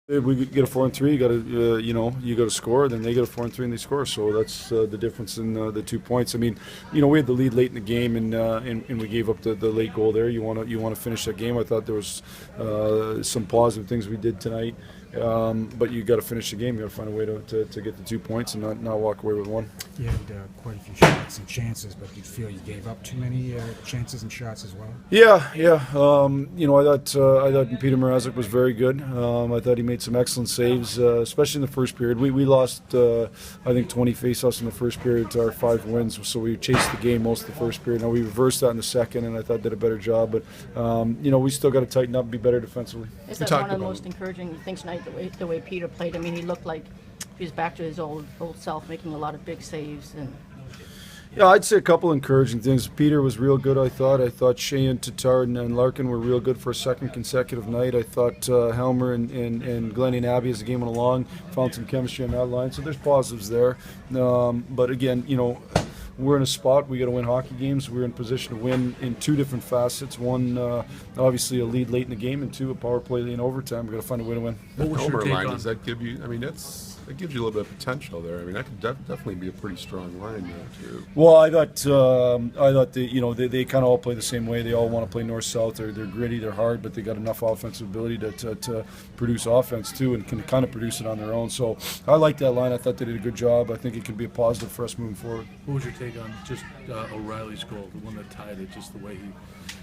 If we get a 4-3, you got to you got to score. Then they get a 4-3 and they score. So that's the difference in the 2 points. I mean, we had the lead late in the game and we gave up the late goal there. You want to finish that game. I thought there was some positive things we did tonight, but you got to finish the game. You got to find a way to get the 2 points and not walk away with one. You had quite a few shots and chances, but you feel you gave up too many chances and shots as well. Yeah. I thought Peter Mrazek was very good. I thought he made some excellent saves, especially in the first period. We lost, I think, 20 faceoffs in the first period to our 5 wins, so we chased the game most of the first period. Now we reversed that in the second, and I thought did a better job. But we still got to tighten up, and be better defensively. Is that one of the most encouraging things tonight? The way Peter played. I mean, he looked like he was back to his old self, making a lot of big saves. And yeah, I'd say a couple encouraging things. Peter was real good, I thought. I thought Shea and Tatar and Larkin were real good for a second consecutive night. I thought Helmer and Glenn and Abby, as the game went along, found some chemistry on that line. So there's positives there. But again, we're in a spot. We got to win hockey games. We're in position to win in 2 different facets. One, obviously, a lead late in the game, and 2, a power play in overtime. We got to find a way to win. What was your line? Does that give you? I mean, that gives you a little bit of potential there. I mean, that could definitely be a pretty strong line there too. Well, I thought they kind of all play the same way. They all want to play north-south. They're gritty, they're hard, but they got enough offensive ability to produce offense too, and can kind of produce it on their own. So I like that line. I thought they did a good job. I think it can be a positive for us moving forward. What was your take on just O'Reilly's goal, the one that tied it, just the way he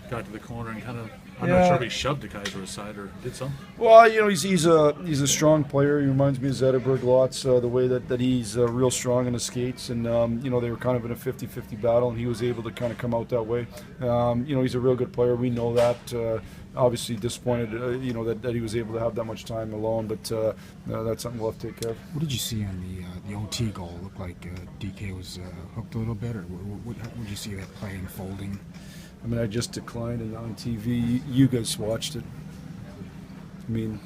got to the corner and kind of, I'm not sure if he shoved the Kaiser aside or did something. Well, he's a strong player. He reminds me of Zetterberg lots, the way that he's real strong in his skates. And, they were kind of in a 50-50 battle, and he was able to kind of come out that way. He's a real good player. We know that. Obviously disappointed, that he was able to have that much time alone, but that's something we'll have to take care of. What did you see on the OT goal? It looked like DK was hooked a little bit, or what did you see that play unfolding? I mean, I just declined it on TV. You guys watched it. I mean,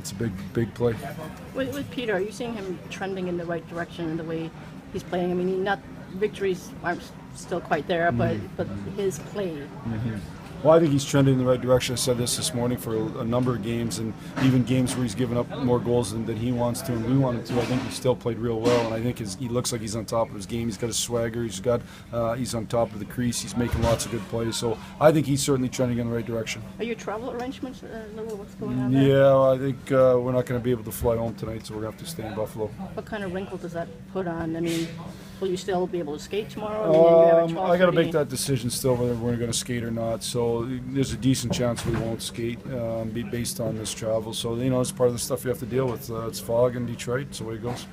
it's a big play. with Peter, are you seeing him trending in the right direction in the way he's playing? I mean, victories aren't still quite there, but his play. Mm-hmm. Well, I think he's trending in the right direction. I said this morning for a number of games, and even games where he's given up more goals than he wants to and we want him to. I think he still played real well, and I think he looks like he's on top of his game. He's got a swagger. He's on top of the crease. He's making lots of good plays. So I think he's certainly trending in the right direction. Are your travel arrangements what's going on there? Yeah, I think we're not going to be able to fly home tonight, so we're going to have to stay in Buffalo. What kind of wrinkle does that put on? I mean, will you still be able to skate tomorrow? I got to make that decision still whether we're going to skate or not. So there's a decent chance we won't skate based on this travel. So it's part of the stuff you have to deal with. It's fog in Detroit. It's the way it goes.